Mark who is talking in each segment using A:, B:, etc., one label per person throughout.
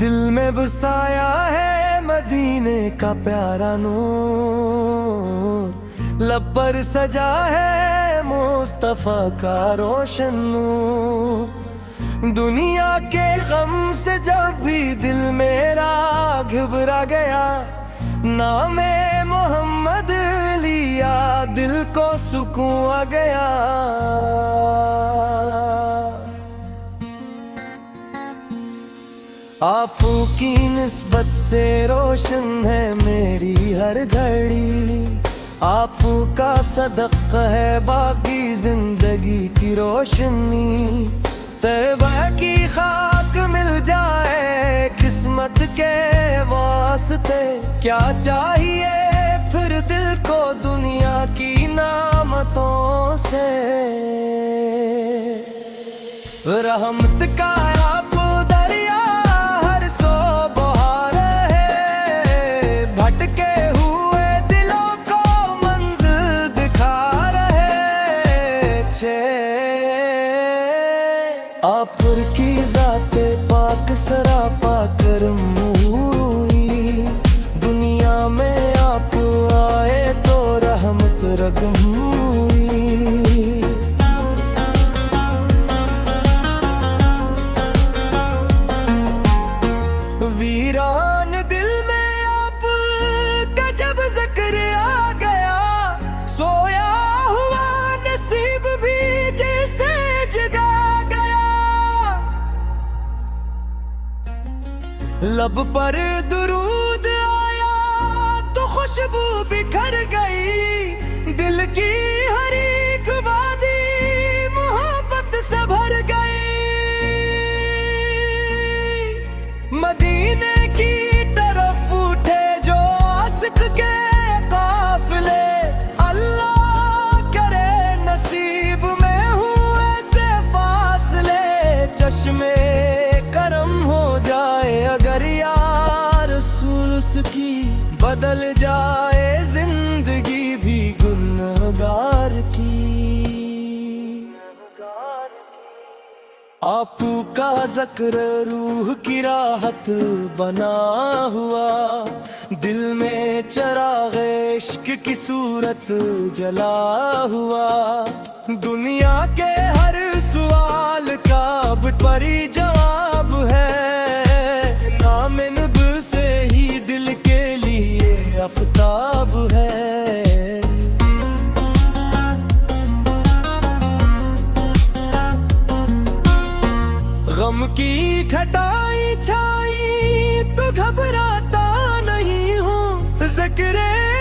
A: दिल में बसाया है मदीने का प्यारा नूर, लब पर सजा है मुस्तफा का रोशन नूर। दुनिया के गम से जब भी दिल मेरा घबरा गया, नामे मोहम्मद लिया दिल को सुकून आ गया। आपकी निस्बत से रोशन है मेरी हर घड़ी, आपका सदक़ा है बाकी जिंदगी की रोशनी। तैबा की खाक मिल जाए किस्मत के वास्ते, क्या चाहिए फिर दिल को दुनिया की नामतों से। रहमत का आप दरिया हर सो बहा रहे, भटके हुए दिलों को मंजिल दिखा रहे छे। आप की ज़ाते पाक सरापा करम हुई, दुनिया में आप आए तो रहमत रगम हुई। वीरान दिल में आप का जब जिक्र आ गया, सोया हुआ नसीब भी जैसे जगा गया। लब पर दुरूद आया तो खुशबू बिखर गई, दिल की हर एक वादी मोहब्बत से भर गई। मदीने की तरफ उठे जो आशिक के काफिले, अल्लाह करे नसीब में हुए से फासले। चश्मे करम हो जाए अगर यार रसूल की, बदल जाए जिंदगी भी गुनहगार की। आपका ज़िक्र रूह की राहत बना हुआ, दिल में चिराग इश्क की सूरत जला हुआ। दुनिया के हर सवाल का पर ही जवाब है, नामे नब से ही दिल के लिए आफताब है। गम की घटाई छाई तो घबराता नहीं हूँ, ज़िक्र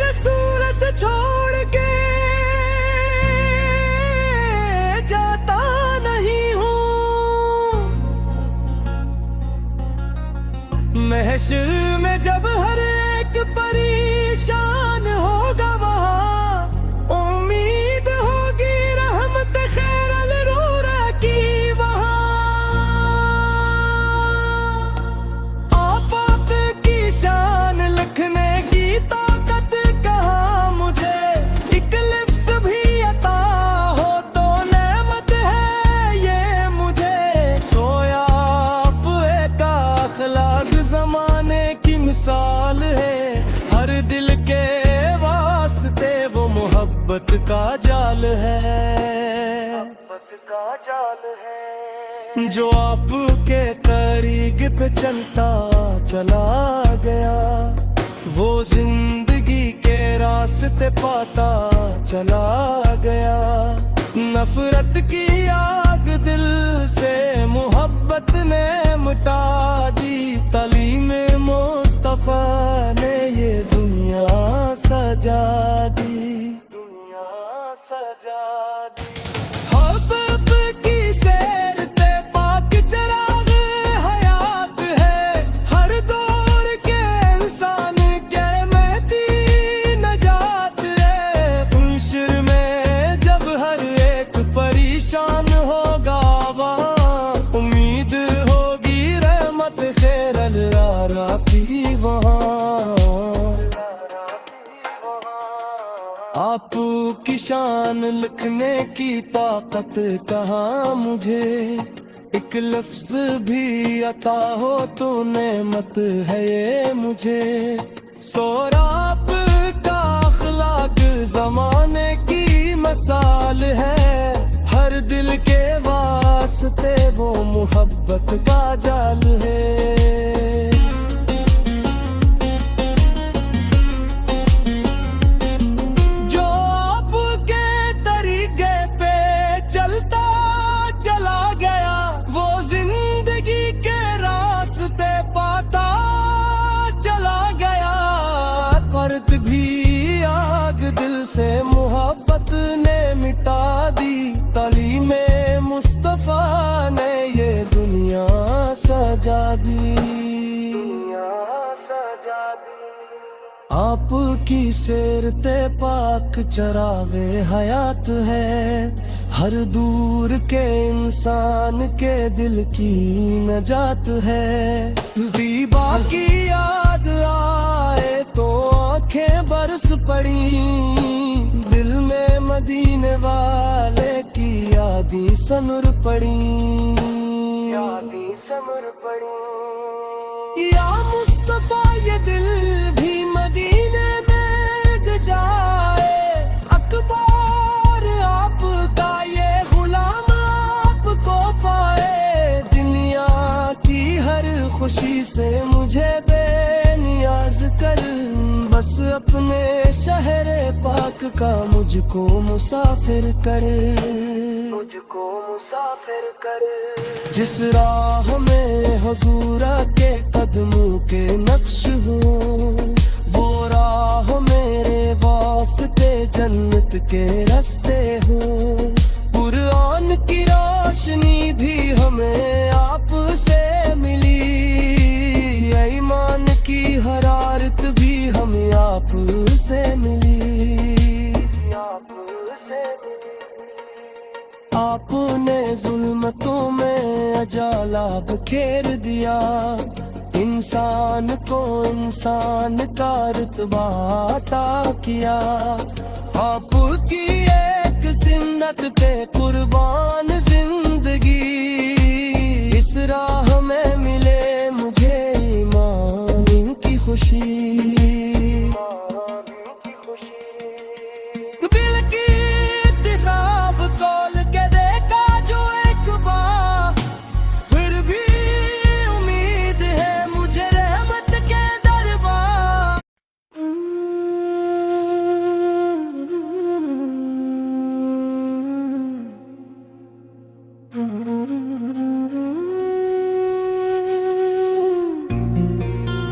A: रसूल से छोड़ के जाता नहीं हूँ। महशर में जब हर एक परेशान होगा, वहाँ उम्मीद होगी रहमत खैर अलरूरा की। शान लिखने की ताकत कहाँ मुझे, एक लिफ्ज़ भी अता हो तो नेमत है ये मुझे। सोया आप एक अखलाक ज़माने की मिसाल है, हर दिल के वास्ते वो मोहब्बत का जाल है। जो आपके तरीक़ पे चलता चला गया, वो जिंदगी के रास्ते पाता चला गया। नफरत की आग दिल से मोहब्बत ने मिटा दी, तालीम मुस्तफा ने ये दुनिया सजा दी, दुनिया सजा दी। परेशान होगा वहाँ, उम्मीद होगी रहमत खैर अलरारा की वहाँ। आपकी शान लिखने की ताकत कहाँ मुझे, एक लफ्ज भी अता हो तो नेमत है ये मुझे। सोराब का अखलाक जमाने की मसाल है, हर दिल के वास्ते वो मोहब्बत का जाल है। जो आपके तरीके पे चलता चला गया, वो जिंदगी के रास्ते पाता चला गया। फर्क भी आग दिल से मोहब्बत ने मिटा दी, तालीमे मुस्तफा ने ये दुनिया सजा दी, दुनिया सजा दी। आपकी सेरते पाक चरावे हयात है, हर दूर के इंसान के दिल की नजात है। बीबा की याद आए तो आंखें बरस पड़ी, दिल में मदीने वाले की यादी सनुर पड़ी, यादी सनुर पड़ी। या मुस्तफा ये दिल भी मदीने में जाए, अकबर आपका ये गुलाम आपको पाए। दुनिया की हर खुशी से मुझे बेनियाज कर, बस अपने शहर पाक का मुझको मुसाफिर कर, मुझको मुसाफिर कर। जिस राह में हुजूर के कदमों के नक्श हो, वो राह मेरे वास्ते जन्नत के रास्ते हो। कुरान की रोशनी भी हमें आपसे मिली, ईमान की हरारत भी हमें आपसे मिली, आपसे मिली। आपने जुल्मतों में अजाला बखेर दिया, इंसान को इंसान का रुतबा अता किया। आपकी एक सिन्नत पे कुर्बान जिंदगी, इस राह में मिले मुझे ईमान की खुशी, दिल की किताब खोल के देखा जो एक बार, फिर भी उम्मीद है मुझे रहमत के दरबार।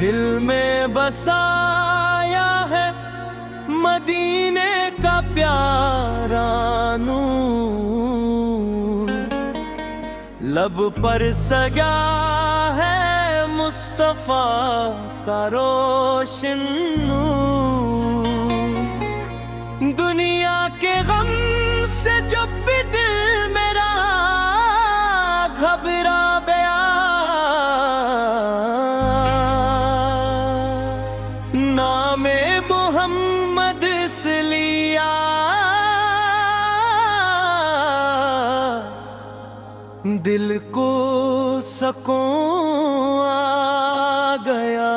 A: दिल में बसाया है मदीने का प्यारा नूर, लब पर सजा है मुस्तफा का रोशन नूर। दुनिया के गम से जब भी दिल मेरा घबरा गया, नामे मोहम्मद से लिया, दिल को सकून आ गया।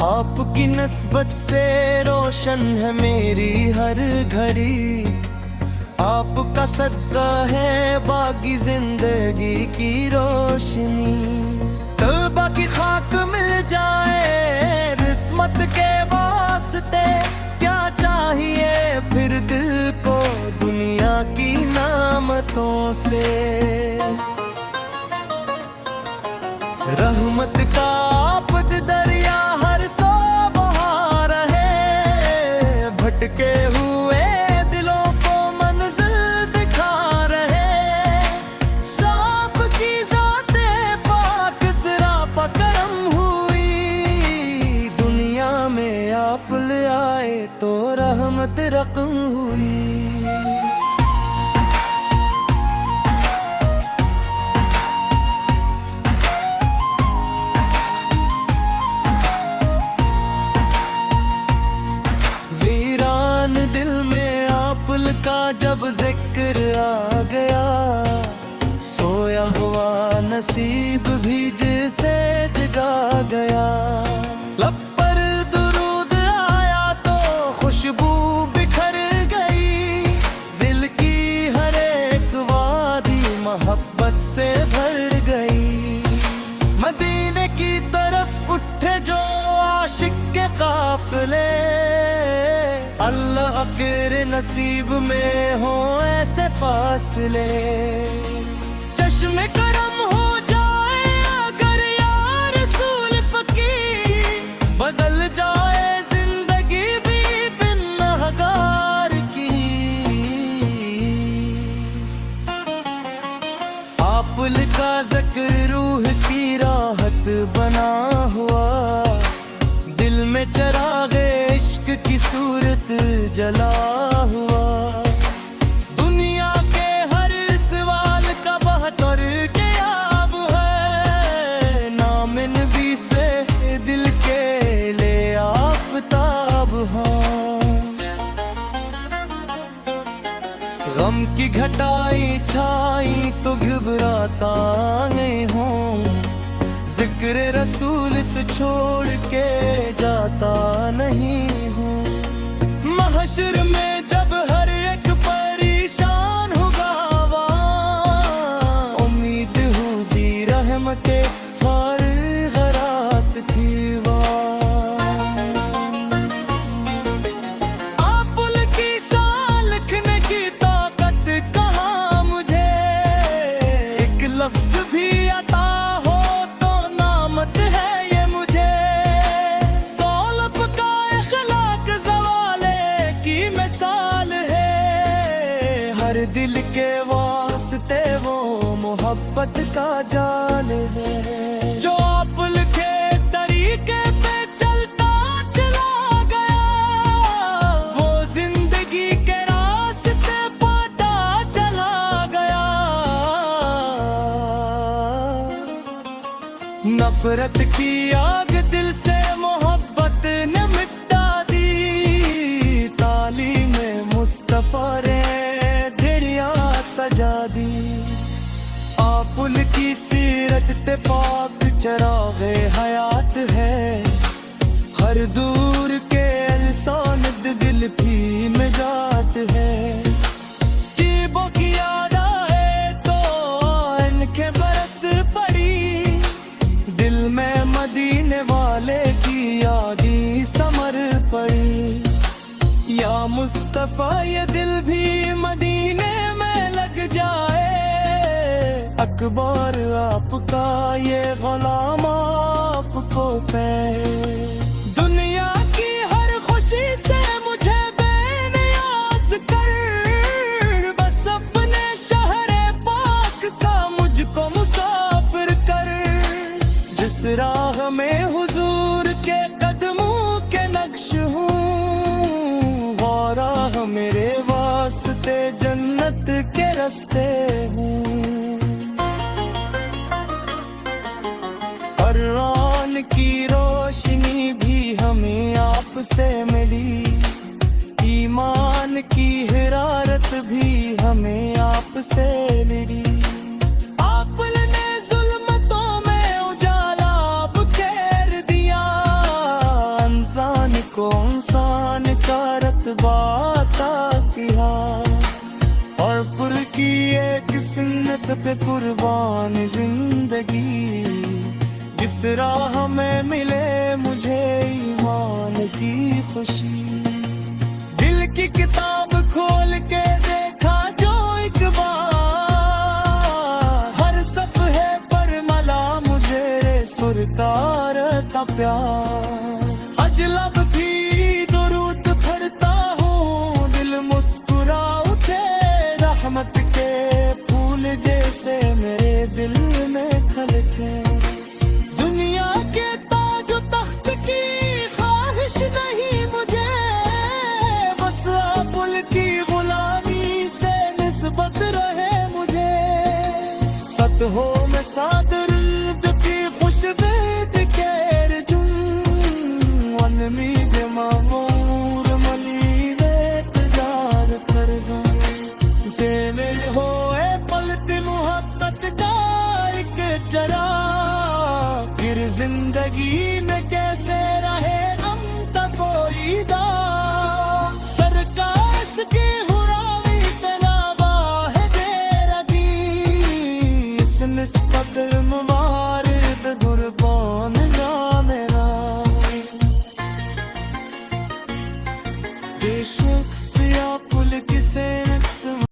A: आपकी नस्बत से रोशन है मेरी हर घड़ी, आपका सदका है बाकी जिंदगी की रोशनी। तौबा की खाक मिल जाए रिस्मत के वास्ते, क्या चाहिए फिर दिल को दुनिया की नामतों से। रहमत का आपद दरिया हर सो बहा रहे, भटके हुए दिलों को मंजिल दिखा रहे। सांप की जाते पाक सिरा पकड़म हुई, दुनिया फिक्र आ गया, सोया हुआ नसीब भी जिसे जगा गया। लब पर दुरूद आया तो खुशबू बिखर गई, दिल की हर एक वादी मोहब्बत से भर गई। मदीने की तरफ उठे जो आशिक के काफिले, अल्लाह तेरे नसीब में हो ऐसे फासले। चश्मे करम हो जाए अगर या रसूल फकीर, बदल जाए जिंदगी भी बिन गुनहगार की। आपुल का ज़िक्र रूह की राहत बना हुआ, दिल में चरागे इश्क की सूरत जला हुआ। दुनिया के हर सवाल का बहतर जवाब है, नामिन भी से दिल के ले आफताब हाँ। गम की घटाई छाई तो घबराता नहीं हूँ, जिक्र रसूल से छोड़ के जाता नहीं हूँ। महशर में जब हर एक परेशान होगा, उम्मीद होगी रहमते फरगरास थी आपुल की शान लिखने की ताकत कहाँ मुझे, एक लफ्ज भी अता हो तो नामत है ये मुझे। सौलभ का इखलाक ज़वाले की मिसाल है, हर दिल के वास्ते वो मोहब्बत का जाल है। जो आप लिखे तरीके पे चलता चला गया, वो जिंदगी के रास्ते पाता चला गया। नफरत की आग दिल से मोहब्बत ने मिटा दी, तालीम मुस्तफा ने घड़ियां सजा दी। आपुल की सीरत ते पाक चरागे हयात है, हर दूर के इंसान दिल भी में जात है। जीबो की याद आए तो इनके बरस पड़ी, दिल में मदीने वाले की यादी समर पड़ी। या मुस्तफा ये दिल भी मदीने में लग जाए, अकबर आपका ये गुलाम आपको पे। दुनिया की हर खुशी से मुझे बेनियाज कर, बस अपने शहरे पाक का मुझको मुसाफिर कर। जिस राह में हुजूर के कदमों के नक्श हूँ, वो राह मेरे वास्ते जन्नत के रास्ते हूँ। कुरान की रोशनी भी हमें आपसे मिली, ईमान की हिरारत भी हमें आपसे मिली। आपने जुल्मतों में उजाला बखेर दिया, इंसान को इंसान का रतबा अता किया। और पुर की एक सुन्नत पे कुर्बान जिंदगी, जिस राह में मिले मुझे ईमान की खुशी। दिल की किताब खोल के देखा जो एक बार, हर सफ़हे पर मला मुझे सुरकार का प्यार। अजलब भी दुरूद पढ़ता हूँ, दिल मुस्कुरा उठे। रहमत के फूल जैसे मेरे दिल में खलके। नहीं मुझे बस आपुल की गुलामी से निस्बत रहे मुझे। सत हो मैं सादर की खुशबूद के रजुम, उम्मीद मामूर मली तजार कर दूं। जिंदगी में